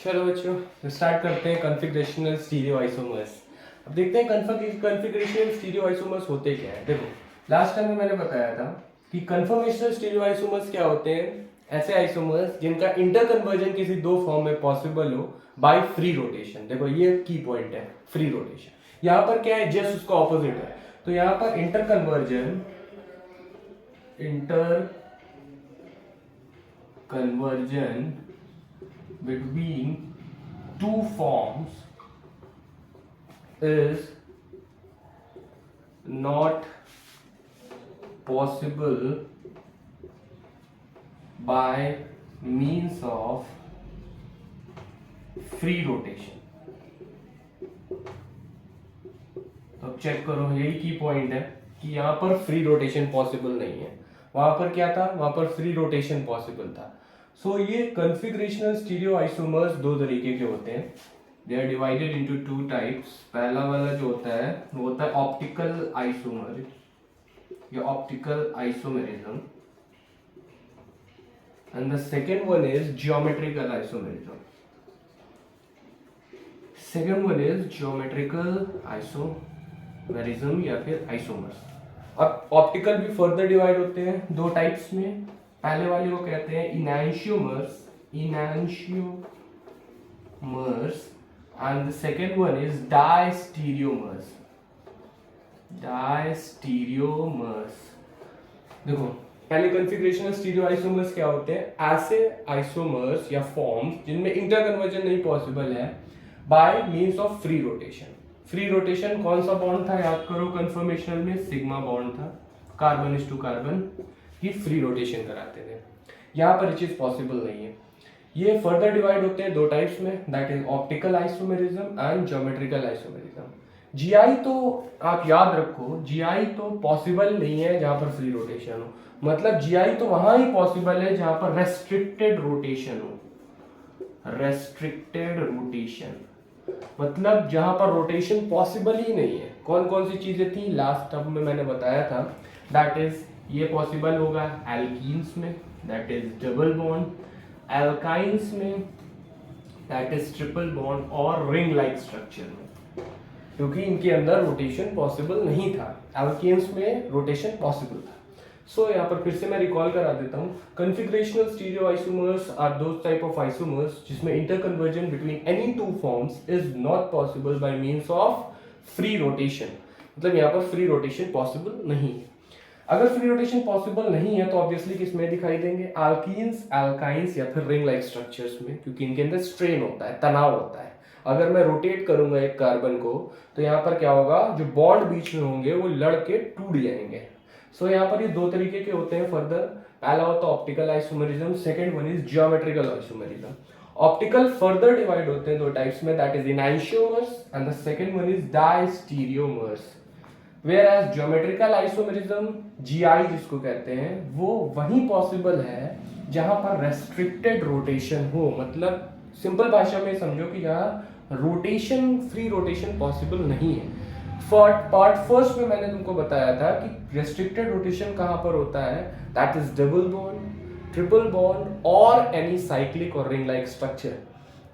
चलो बच्चों स्टार्ट करते हैं कॉन्फ़िगरेशनल स्टीरियो आइसोमर्स। अब देखते हैं कॉन्फ़िगरेशनल स्टीरियो आइसोमर्स होते क्या है। देखो लास्ट टाइम में मैंने बताया था कि कन्फर्मेशनल स्टीरियो आइसोमर्स क्या होते हैं। ऐसे आइसोमर्स जिनका इंटर कन्वर्जन किसी दो फॉर्म में पॉसिबल हो बाय फ्री रोटेशन। देखो ये की पॉइंट है, फ्री रोटेशन। यहाँ पर क्या है, जस्ट उसका ऑपोजिट है। तो यहाँ पर inter conversion between two forms is not possible by means of free rotation। तो अब चेक करो, यही की पॉइंट है कि यहाँ पर फ्री रोटेशन पॉसिबल नहीं है। वहां पर क्या था, वहां पर फ्री रोटेशन पॉसिबल था। सो ये कॉन्फ़िगरेशनल स्टीरियो आइसोमर्स दो तरीके के होते हैं। They are divided into two types. पहला वाला जो होता है वो होता है ऑप्टिकल आइसोमर या optical isomerism, and the second one is geometrical isomerism. Second one is geometrical isomerism या फिर आइसोमर्स। अब ऑप्टिकल भी फर्दर डिवाइड होते हैं दो टाइप्स में। पहले वाले को कहते हैं enantiomers and the second one is diastereomers. देखो पहले कॉन्फ़िगरेशनल स्टीरियो आइसोमर्स क्या होते हैं, ऐसे आइसोमर्स या फॉर्म्स जिनमें इंटर कन्वर्जन नहीं पॉसिबल है by means of free rotation. Free rotation कौन सा बॉन्ड था, याद करो, कन्फर्मेशनल में सिग्मा बॉन्ड था, कार्बन इज टू कार्बन ही फ्री रोटेशन कराते थे। यहाँ पर ये चीज पॉसिबल नहीं है। ये फर्दर डिवाइड होते हैं दो टाइप्स में, that is optical isomerism and geometrical isomerism. GI तो आप याद रखो, जीआई तो पॉसिबल नहीं है जहां पर फ्री रोटेशन हो। मतलब जीआई तो वहां ही पॉसिबल है जहां पर रेस्ट्रिक्टेड रोटेशन हो। रेस्ट्रिक्टेड रोटेशन मतलब जहां पर रोटेशन पॉसिबल ही नहीं है। कौन कौन सी चीजें थी लास्ट टर्म में मैंने बताया था, दैट इज ये पॉसिबल होगा एल्कीन्स में, that is double bond, alkynes में दैट इज ट्रिपल बॉन्ड, और रिंग लाइक स्ट्रक्चर में, क्योंकि इनके अंदर रोटेशन पॉसिबल नहीं था। एल्केन्स में रोटेशन पॉसिबल था। सो यहाँ पर फिर से मैं रिकॉल करा देता हूँ, configurational stereo isomers are those type of isomers जिसमें inter conversion between any two forms is not possible by means of free rotation. मतलब यहाँ पर फ्री रोटेशन पॉसिबल नहीं है। अगर फ्री रोटेशन पॉसिबल नहीं है तो ऑब्वियसली किसमें दिखाई देंगे, एल्कीन्स, एल्काइंस या फिर रिंग लाइक स्ट्रक्चर्स में, क्योंकि इनके अंदर स्ट्रेन होता है, तनाव होता है। अगर मैं रोटेट करूंगा एक कार्बन को तो यहाँ पर क्या होगा, जो बॉन्ड बीच में होंगे वो लड़ के टूट जाएंगे। सो यहाँ पर ये दो तरीके के होते हैं फर्दर। पहला होता है optical isomerism, second one is geometrical isomerism. Optical further divide होते हैं दो टाइप्स में, that is enantiomers and the second one is diastereomers. Whereas geometrical isomerism, GI जिसको कहते हैं, वो वहीं पॉसिबल है जहां पर रेस्ट्रिक्टेड रोटेशन हो। मतलब सिंपल भाषा में समझो कि जहां रोटेशन, फ्री रोटेशन पॉसिबल नहीं है। पार्ट फर्स्ट में मैंने तुमको बताया था कि रेस्ट्रिक्टेड रोटेशन कहां पर होता है, that is double bond, triple bond और एनी साइक्लिक और रिंग लाइक स्ट्रक्चर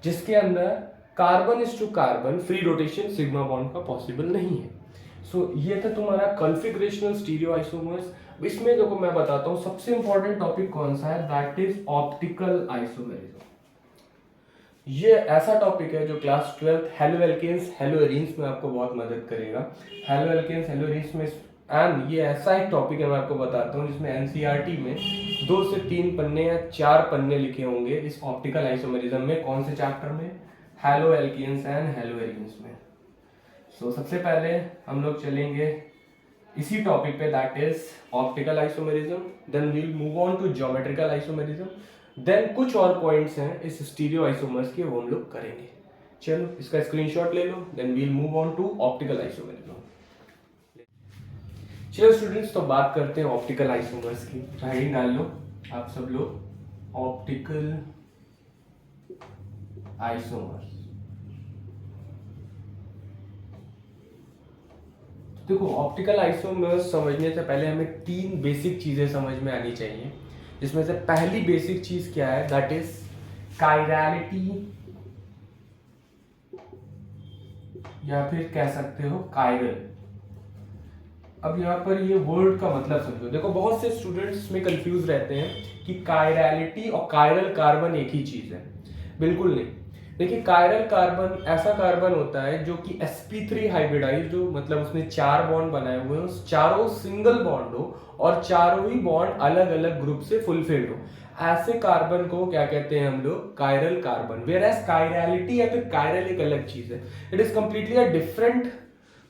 जिसके अंदर carbon is to carbon free rotation sigma bond का पॉसिबल नहीं है। सो ये था तुम्हारा कॉन्फ़िगरेशनल स्टीरियो आइसोमर्स। इसमें देखो मैं बताता हूँ सबसे इंपॉर्टेंट टॉपिक कौन सा है, दैट इज ऑप्टिकल आइसोमेरिज्म। ये ऐसा टॉपिक है जो class 12 halo alkanes halo arenes में आपको बहुत मदद करेगा। हेलो एल्केन्स हेलो एरीन्स में, एंड ये ऐसा एक टॉपिक है मैं आपको बताता हूँ जिसमें एनसीईआरटी में 2 से 3 पन्ने या 4 पन्ने लिखे होंगे इस ऑप्टिकल आइसोमेरिज्म में। कौन से चैप्टर में, halo alkanes and halo arenes में। सो सबसे पहले हम लोग चलेंगे इसी टॉपिक पे, that is optical isomerism, then we will move on to geometrical isomerism, then कुछ और पॉइंट्स हैं इस स्टीरियो आइसोमर्स के वो हम लोग करेंगे। चलो इसका स्क्रीनशॉट ले लो, then we will move on to optical isomerism. चलो स्टूडेंट्स, तो बात करते हैं ऑप्टिकल आइसोमर्स की। राइटिंग डाल लो आप सब लोग, ऑप्टिकल आइसोमर्स। देखो ऑप्टिकल आइसोमर्स समझने से पहले हमें 3 बेसिक चीजें समझ में आनी चाहिए, जिसमें से पहली बेसिक चीज क्या है, दैट इज कायरलिटी या फिर कह सकते हो कायरल। अब यहाँ पर ये वर्ड का मतलब समझो। देखो बहुत से स्टूडेंट्स में कंफ्यूज रहते हैं कि कायरलिटी और कायरल कार्बन एक ही चीज है। बिल्कुल नहीं। देखिए कायरल कार्बन ऐसा कार्बन होता है जो कि sp3 हाइब्रिडाइज्ड हो, मतलब उसने 4 बॉन्ड बनाए हुए हो, चारों सिंगल बॉन्ड हो और चारों ही बॉन्ड अलग अलग ग्रुप से फुलफिल्ड हो। ऐसे कार्बन को क्या कहते हैं हम लोग? Chiral carbon. Whereas chirality या फिर कायरल एक अलग चीज है। It is completely a different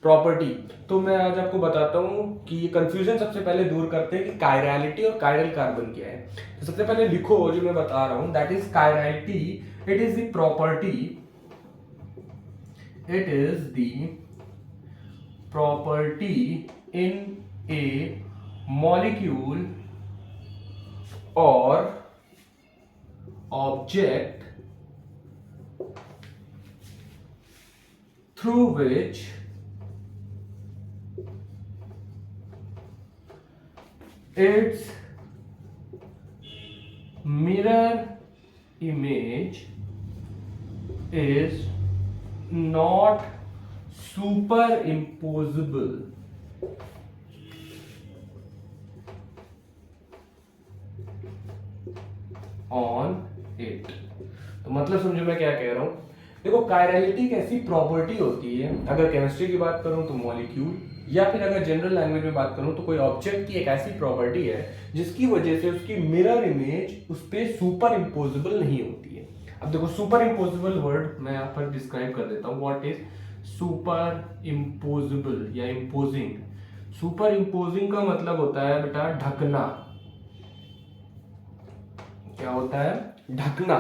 property. तो मैं आज आपको बताता हूं कि ये कंफ्यूजन सबसे पहले दूर करते हैं कि कायरलिटी और कायरल कार्बन क्या है। तो सबसे पहले लिखो जो मैं बता रहा हूं, that is chirality. It is the property, it is the property in a molecule और object through which its mirror image is not superimposable on it। तो मतलब समझो मैं क्या कह रहा हूं। देखो कायरलिटी एक ऐसी प्रॉपर्टी होती है, अगर केमिस्ट्री की बात करूं तो मॉलिक्यूल, या फिर अगर जनरल लैंग्वेज में बात करूं तो कोई ऑब्जेक्ट की एक ऐसी प्रॉपर्टी है जिसकी वजह से उसकी मिरर इमेज उस पर सुपर इम्पोजिबल नहीं होती है। अब देखो सुपर इम्पोजिबल वर्ड मैं यहाँ पर डिस्क्राइब कर देता हूँ। व्हाट इज सुपर इम्पोजिबल या इम्पोजिंग? सुपर इम्पोजिंग का मतलब होता है बेटा ढकना। क्या होता है? ढकना।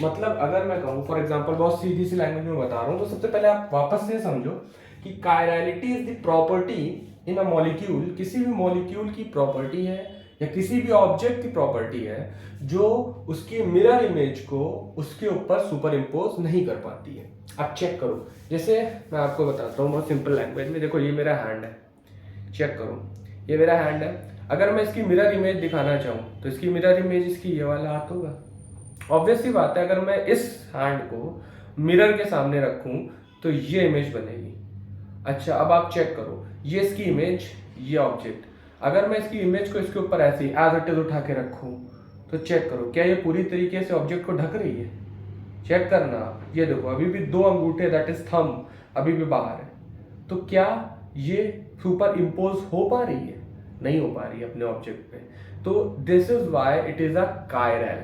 मतलब अगर मैं कहूं फॉर एग्जांपल, बहुत सीधी सी लैंग्वेज में बता रहा हूं, तो सबसे पहले आप वापस से समझो कि chirality is the property in a molecule. किसी भी मॉलिक्यूल की प्रॉपर्टी है या किसी भी ऑब्जेक्ट की प्रॉपर्टी है जो उसकी मिरर इमेज को उसके ऊपर सुपर इम्पोज नहीं कर पाती है। अब चेक करो, जैसे मैं आपको बताता हूँ बहुत सिंपल लैंग्वेज में। देखो ये मेरा हैंड है, चेक करो ये मेरा हैंड है। अगर मैं इसकी मिरर इमेज दिखाना चाहूँ तो इसकी मिरर इमेज इसकी ये वाला हाथ होगा। ऑब्वियस सी बात है, अगर मैं इस हैंड को मिरर के सामने रखूं तो ये इमेज बनेगी। अच्छा अब आप चेक करो, ये इसकी इमेज, ये ऑब्जेक्ट। अगर मैं इसकी इमेज को इसके ऊपर ऐसे एज इट इज उठा के रखूं तो चेक करो क्या ये पूरी तरीके से ऑब्जेक्ट को ढक रही है? चेक करना आप, ये देखो अभी भी 2 अंगूठे दैट इज थंब अभी भी बाहर है। तो क्या ये सुपर इम्पोज हो पा रही है? नहीं हो पा रही है अपने ऑब्जेक्ट पे। तो this is why it is a chiral,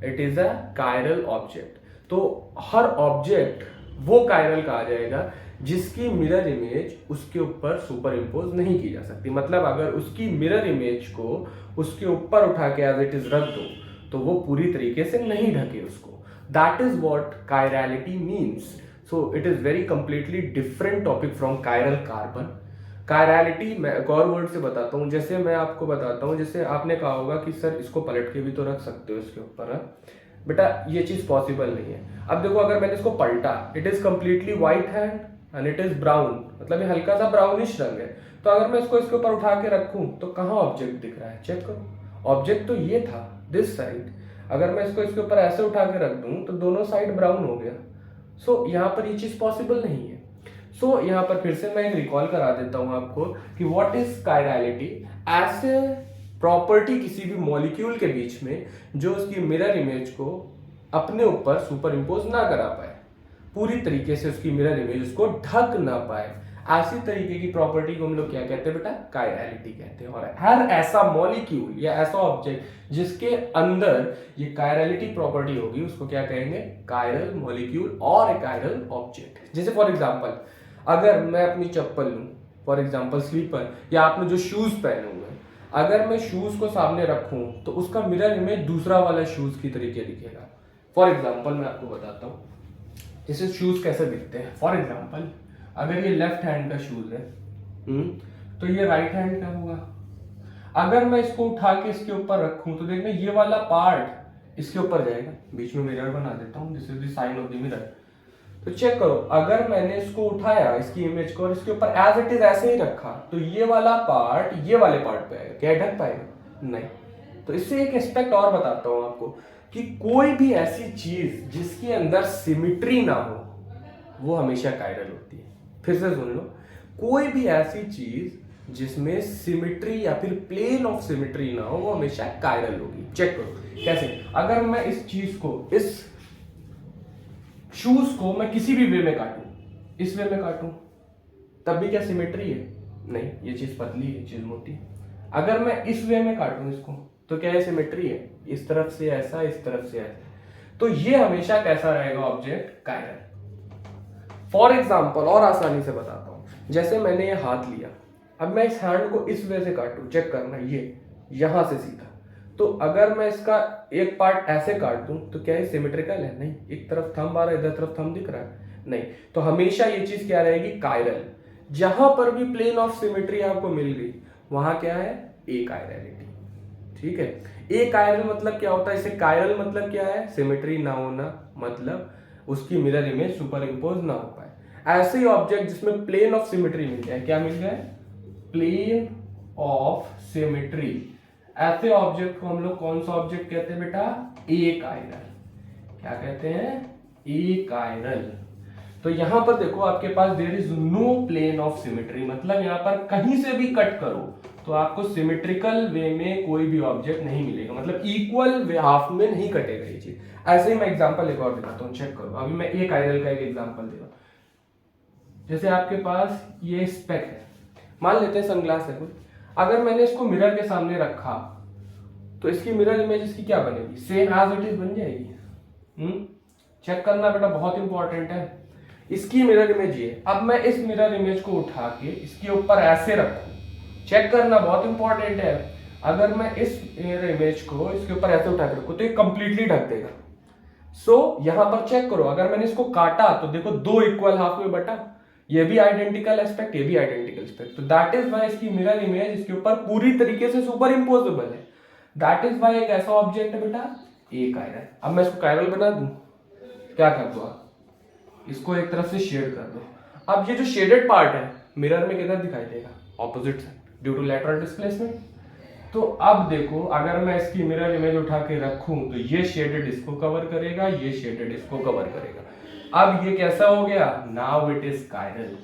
it is a chiral object. तो हर ऑब्जेक्ट वो कायरल कहा जाएगा जिसकी मिरर इमेज उसके ऊपर सुपर इम्पोज नहीं की जा सकती। मतलब अगर उसकी मिरर इमेज को उसके ऊपर उठा के एज इट इज रख दो तो वो पूरी तरीके से नहीं ढके उसको। That is what chirality means. So it is very completely different topic from chiral carbon. Chirality मैं एक और वर्ड से बताता हूँ। जैसे मैं आपको बताता हूँ, जैसे आपने कहा होगा कि सर इसको पलट के भी तो रख सकते हो इसके ऊपर। बेटा ये चीज पॉसिबल नहीं है। अब देखो अगर मैंने इसको पलटा, it is completely white hand and it is brown, मतलब ये हल्का सा ब्राउनिश रंग है। तो अगर मैं इसको इसके ऊपर उठा के रखूं तो कहाँ ऑब्जेक्ट दिख रहा है? चेक करो, ऑब्जेक्ट तो ये था दिस साइड। अगर मैं इसको इसके ऊपर ऐसे उठा के रख दूं तो दोनों साइड ब्राउन हो गया। सो यहाँ पर ये चीज पॉसिबल नहीं है। सो यहाँ पर फिर से मैं एक रिकॉल करा देता हूं आपको कि व्हाट इज कायरलिटी। ऐसे प्रॉपर्टी किसी भी मॉलिक्यूल के बीच में जो उसकी मिरर इमेज को अपने ऊपर सुपर इम्पोज ना करा पाए, पूरी तरीके से उसकी मिरर इमेज उसको ढक ना पाए, ऐसी तरीके की प्रॉपर्टी को हम लोग क्या कहते हैं बेटा? कायरलिटी कहते हैं। और हर ऐसा मॉलिक्यूल या ऐसा ऑब्जेक्ट जिसके अंदर ये कायरलिटी प्रॉपर्टी होगी उसको क्या कहेंगे? कायरल मॉलिक्यूल और ए कायरल ऑब्जेक्ट। जैसे फॉर एग्जांपल अगर मैं अपनी चप्पल लूं, फॉर एग्जांपल स्लीपर, या आपने जो शूज पहने हुए हैं, अगर मैं शूज को सामने रखूं तो उसका मिरर इमेज दूसरा वाला शूज की तरीके दिखेगा। फॉर एग्जांपल मैं आपको बताता हूं जैसे शूज कैसे दिखते हैं। फॉर एग्जांपल अगर ये लेफ्ट हैंड का शूज है तो ये राइट हैंड का होगा। अगर मैं इसको उठा के इसके ऊपर रखूं तो देखना ये वाला पार्ट इसके ऊपर जाएगा। बीच में मिरर बना देता हूं, this is the sign of the mirror. तो चेक करो, अगर मैंने इसको उठाया इसकी इमेज को और इसके ऊपर एज इट इज ऐसे ही रखा तो ये वाला पार्ट ये वाले पार्ट पे आएगा। क्या ढक पाएगा? नहीं। तो इससे एक एस्पेक्ट और बताता हूं आपको कि कोई भी ऐसी चीज जिसके अंदर सिमिट्री ना हो, वो हमेशा कायरल होती है। फिर से सुन लो, कोई भी ऐसी चीज जिसमें सिमिट्री या फिर प्लेन ऑफ सिमिट्री ना हो वो हमेशा कायरल होगी। चेक करो कैसे, अगर मैं इस चीज को, इस शूज को मैं किसी भी वे में काटूं, इस वे में काटूं, तब भी क्या सिमेट्री है? नहीं, ये चीज पतली है, चीज मोटी है। अगर मैं इस वे में काटूं इसको, तो क्या है? सिमेट्री है। इस तरफ से ऐसा, इस तरफ से ऐसा, तो ये हमेशा कैसा रहेगा ऑब्जेक्ट? कायरल। फॉर एग्जाम्पल और आसानी से बताता हूं, जैसे मैंने ये हाथ लिया, अब मैं इस हैंड को इस वे से काटूं, चेक करना, ये यहां से सीधा, तो अगर मैं इसका एक पार्ट ऐसे काट दूं तो क्या ये सिमेट्रिकल है? नहीं। एक तरफ थंब आ रहा है, इधर तरफ थंब दिख रहा है, नहीं। तो हमेशा ये चीज क्या रहेगी? कायरल। जहां पर भी प्लेन ऑफ सिमेट्री आपको मिल गई वहां क्या है? ए कायरलिटी। ठीक है, ए कायरल मतलब क्या होता है? इसे कायरल मतलब क्या है? सिमेट्री ना होना, मतलब उसकी मिरर इमेज सुपर इम्पोज ना हो पाए। ऐसे ही ऑब्जेक्ट जिसमें प्लेन ऑफ सिमेट्री मिल जाए, क्या मिल जाए? Plane of symmetry. ऐसे ऑब्जेक्ट को हम लोग कौन सा ऑब्जेक्ट कहते हैं बेटा? Achiral. क्या कहते हैं? Achiral. तो यहां पर देखो आपके पास there is no plane of symmetry, मतलब यहां पर कहीं से भी कट करो तो आपको सिमेट्रिकल वे में कोई भी ऑब्जेक्ट नहीं मिलेगा, मतलब इक्वल वे हाफ में नहीं कटेगा ये चीज। ऐसे ही मैं एग्जांपल एक और दिखाता हूं, चेक करो। अभी मैं ए कायरल का एक एग्जांपल दे रहा हूं। जैसे आपके पास ये स्पेक है, मान लेते हैं सनग्लास है कोई, अगर मैंने इसको मिरर के सामने रखा तो इसकी मिरर इमेज इसकी क्या बनेगी? सेम एज इट इज बन जाएगी। चेक करना बेटा, बहुत इंपॉर्टेंट है। इसकी मिरर इमेज ये, अब मैं इस मिरर इमेज को उठा के इसके ऊपर ऐसे रखूं, चेक करना बहुत इंपॉर्टेंट है। अगर मैं इस मिरर इमेज को इसके ऊपर ऐसे उठा के रखूं तो ये कंप्लीटली ढक देगा। सो यहां पर चेक करो, अगर मैंने इसको काटा तो देखो दो इक्वल हाफ में बटा, ये भी आइडेंटिकल एस्पेक्ट, ये भी आइडेंटिकल एस्पेक्ट, तो दैट इज व्हाई इसकी मिरर इमेज इसके ऊपर पूरी तरीके से सुपर इम्पोजेबल है। दैट इज व्हाई एक ऐसा ऑब्जेक्ट है बेटा ए कायरल। अब मैं इसको कायरल बना दूं, क्या कर दो आप? इसको एक तरफ से शेड कर दो। अब ये जो शेडेड पार्ट है मिरर में किधर दिखाई देगा? Opposite side, due to lateral displacement. तो अब देखो, अगर मैं इसकी मिरर इमेज उठा के रखूं तो ये शेडेड इसको कवर करेगा, ये शेडेड इसको कवर करेगा। अब ये कैसा हो गया? Now it is chiral.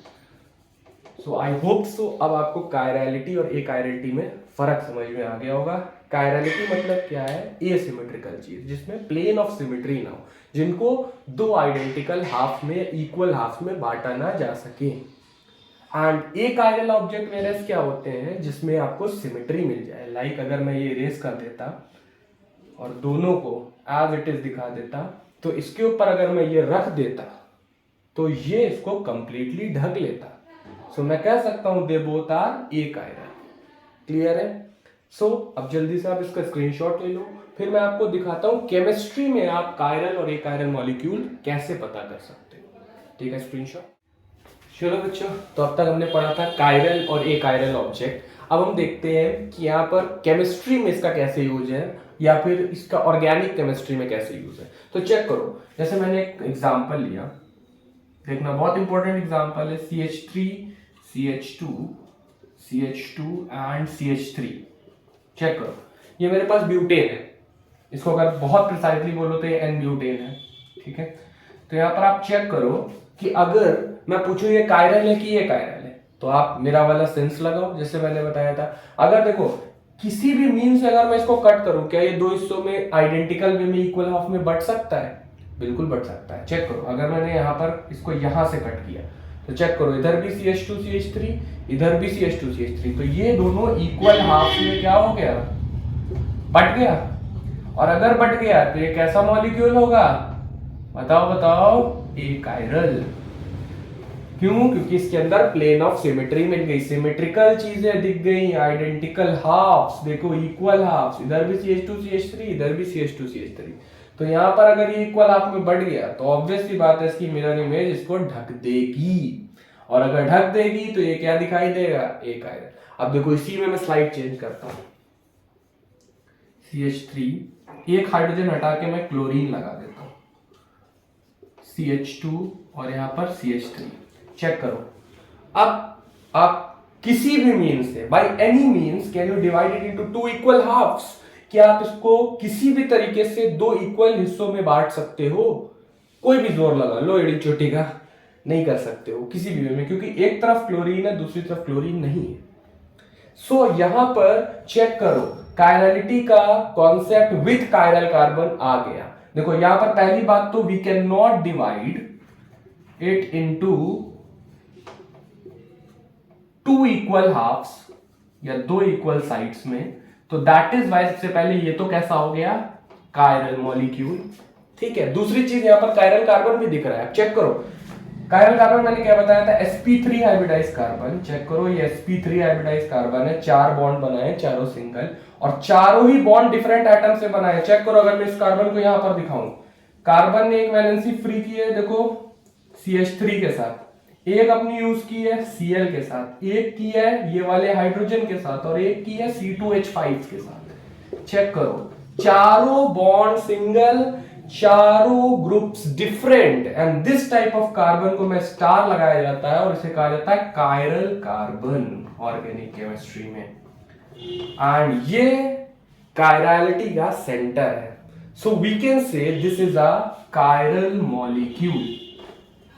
So I hope so अब आपको कायरलिटी और ए कायरलिटी में फर्क समझ में आ गया होगा। कायरलिटी मतलब क्या है? एसिमेट्रिकल चीज जिसमें प्लेन ऑफ सिमेट्री ना हो, जिनको दो आइडेंटिकल हाफ में, इक्वल हाफ में बांटा ना जा सके। एंड ए कायरल ऑब्जेक्ट वेरेस क्या होते हैं? जिसमें आपको सिमेट्री मिल जाए। लाइक अगर मैं ये इरेज कर देता और दोनों को एज इट इज दिखा देता, तो इसके ऊपर अगर मैं ये रख देता तो ये इसको कंप्लीटली ढक लेता। सो मैं कह सकता हूं they both are achiral. Clear है? सो अब जल्दी से आप इसका स्क्रीनशॉट ले लो, फिर मैं आपको दिखाता हूं केमिस्ट्री में आप कायरल और ए कायरल मॉलिक्यूल कैसे पता कर सकते हो। ठीक है, स्क्रीनशॉट। चलो बच्चों, तो अब तक हमने पढ़ा था कायरल और ए कायरल ऑब्जेक्ट। अब हम देखते हैं कि यहाँ पर केमिस्ट्री में इसका कैसे यूज है या फिर इसका ऑर्गेनिक केमिस्ट्री में कैसे यूज है। तो चेक करो, जैसे मैंने एक एग्जांपल लिया, देखना बहुत इंपॉर्टेंट एग्जांपल है, CH3 CH2 CH2 and CH3। Check करो, ये मेरे पास ब्यूटेन है, इसको अगर बहुत प्रिसाइजली बोलो तो ये N ब्यूटेन है। ठीक है, तो यहाँ पर आप चेक करो कि अगर मैं पूछूं ये कायरल है कि ये कायरल है, तो आप मेरा वाला सेंस लगाओ जैसे मैंने बताया था। अगर देखो किसी भी मीन से अगर मैं इसको कट करूं, क्या ये दो हिस्सों में आइडेंटिकल वे में, इक्वल हाफ में बट सकता है? बिल्कुल बट सकता है। चेक करो, अगर मैंने यहाँ पर इसको यहां से कट किया तो चेक करो, इधर भी CH2 CH3, इधर भी CH2 CH3, तो ये दोनों इक्वल हाफ में क्या हो गया? बट गया। और अगर बट गया तो ये कैसा मॉलिक्यूल होगा? बताओ बताओ, ए कायरल। क्यों? क्योंकि इसके अंदर प्लेन ऑफ सिमेट्री मिल गई, सिमेट्रिकल चीजें दिख गई, आइडेंटिकल हाफ्स, देखो इक्वल हाफ्स, इधर भी CH2 CH3, इधर भी CH2 CH3। तो यहां पर अगर ये इक्वल हाफ में बढ़ गया तो ऑब्वियस सी बात है इसकी मिरर इमेज इसको ढक देगी, और अगर ढक देगी तो ये क्या दिखाई देगा? ए कायरल। अब देखो इसी में मैं स्लाइड चेंज करता हूं, CH3, एक हाइड्रोजन हटा के मैं क्लोरीन लगा देता हूं, CH2 और यहां पर CH3। चेक करो, अब आप किसी भी मीन से, by any means can you divide it into two equal halves, क्या आप इसको किसी भी तरीके से दो इक्वल हिस्सों में बांट सकते हो? कोई भी जोर लगा लो एड़ी चोटी का, नहीं कर सकते हो किसी भी वे में, क्योंकि एक तरफ क्लोरीन है दूसरी तरफ क्लोरीन नहीं है। सो यहां पर चेक करो, कायरलिटी का कॉन्सेप्ट विथ कायरल कार्बन आ गया। देखो यहां पर पहली बात तो we can not divide it into two equal halves या दो इक्वल साइड्स में, तो दैट इज वाई सबसे पहले ये तो कैसा हो गया, कायरल मॉलिक्यूल। ठीक है, दूसरी चीज यहां पर कायरल कार्बन भी दिख रहा है, चेक करो। कायरल कार्बन मैंने क्या बताया था, sp3 हाइब्रिडाइज कार्बन। चेक करो ये sp3 हाइब्रिडाइज कार्बन है, 4 बॉन्ड बनाए, चारों सिंगल, और चारों ही बॉन्ड डिफरेंट एटम से बनाए। चेक करो, अगर मैं इस कार्बन को यहां पर दिखाऊं, कार्बन ने एक वैलेंसी फ्री की है, देखो CH3 के साथ, एक अपनी यूज की है Cl के साथ, एक की है ये वाले हाइड्रोजन के साथ, और एक की है C2H5 के साथ। चेक करो, चारों बॉन्ड सिंगल, चारों groups different, and this type of carbon को मैं स्टार लगाया जाता है और इसे कहा जाता है कायरल कार्बन ऑर्गेनिक केमिस्ट्री में। एंड ये कायरलिटी का सेंटर है। So we can say this is a chiral molecule.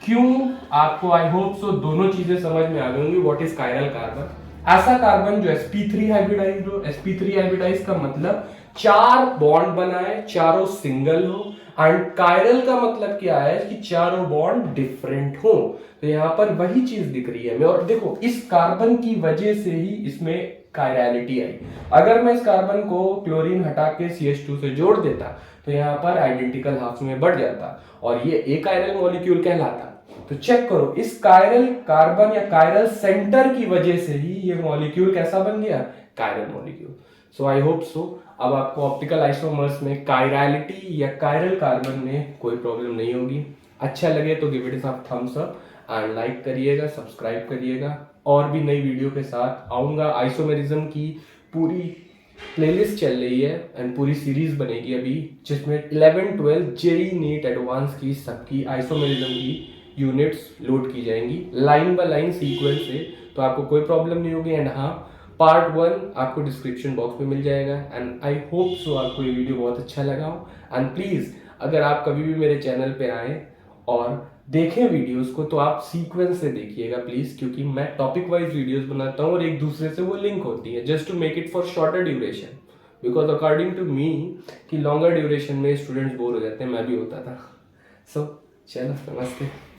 क्यों, आपको आई होप सो दोनों चीजें समझ में आ गई होंगी। व्हाट इज कायरल कार्बन, ऐसा कार्बन जो sp3 हाइब्रिडाइज्ड हो। sp3 हाइब्रिडाइज का मतलब 4 बॉन्ड बनाए, चारों सिंगल हो, एंड कायरल का मतलब क्या है कि चारों बॉन्ड डिफरेंट हो। तो यहां पर वही चीज दिख रही है। और देखो इस कार्बन की वजह से ही इसमें कायरलिटी आई। अगर मैं इस कार्बन को क्लोरीन हटा के CH2 से जोड़ देता तो यहां पर आइडेंटिकल हाफ में बढ़ जाता और ये एक कायरल मॉलिक्यूल कहलाता। तो चेक करो, इस कायरल कार्बन या कायरल सेंटर की वजह से ही ये मॉलिक्यूल कैसा बन गया, chiral molecule. So I hope so अब आपको ऑप्टिकल आइसोमर्स में कायरलिटी या कायरल कार्बन में कोई प्रॉब्लम नहीं होगी। अच्छा लगे तो give it a thumbs up and like करिएगा, सब्सक्राइब करिएगा। और भी नई वीडियो के साथ आऊंगा। आइसोमेरिज्म की पूरी प्लेलिस्ट चल रही है एंड पूरी सीरीज बनेगी अभी, जिसमें 11, 12 जेई नीट एडवांस की सबकी आइसोमेरिज्म की यूनिट्स लोड की जाएंगी लाइन बाय लाइन सीक्वेंस से, तो आपको कोई प्रॉब्लम नहीं होगी। एंड हाँ, पार्ट 1 आपको डिस्क्रिप्शन बॉक्स में मिल जाएगा। एंड आई होप सो आपको ये वीडियो बहुत अच्छा लगा हो। एंड प्लीज़ अगर आप कभी भी मेरे चैनल पे आए और देखें वीडियोस को तो आप सीक्वेंस से देखिएगा प्लीज़, क्योंकि मैं टॉपिक वाइज वीडियोस बनाता हूँ और एक दूसरे से वो लिंक होती है, just to make it for shorter duration. Because according to me कि लॉन्गर ड्यूरेशन में स्टूडेंट्स बोर हो जाते हैं, मैं भी होता था। सो चलो, नमस्ते।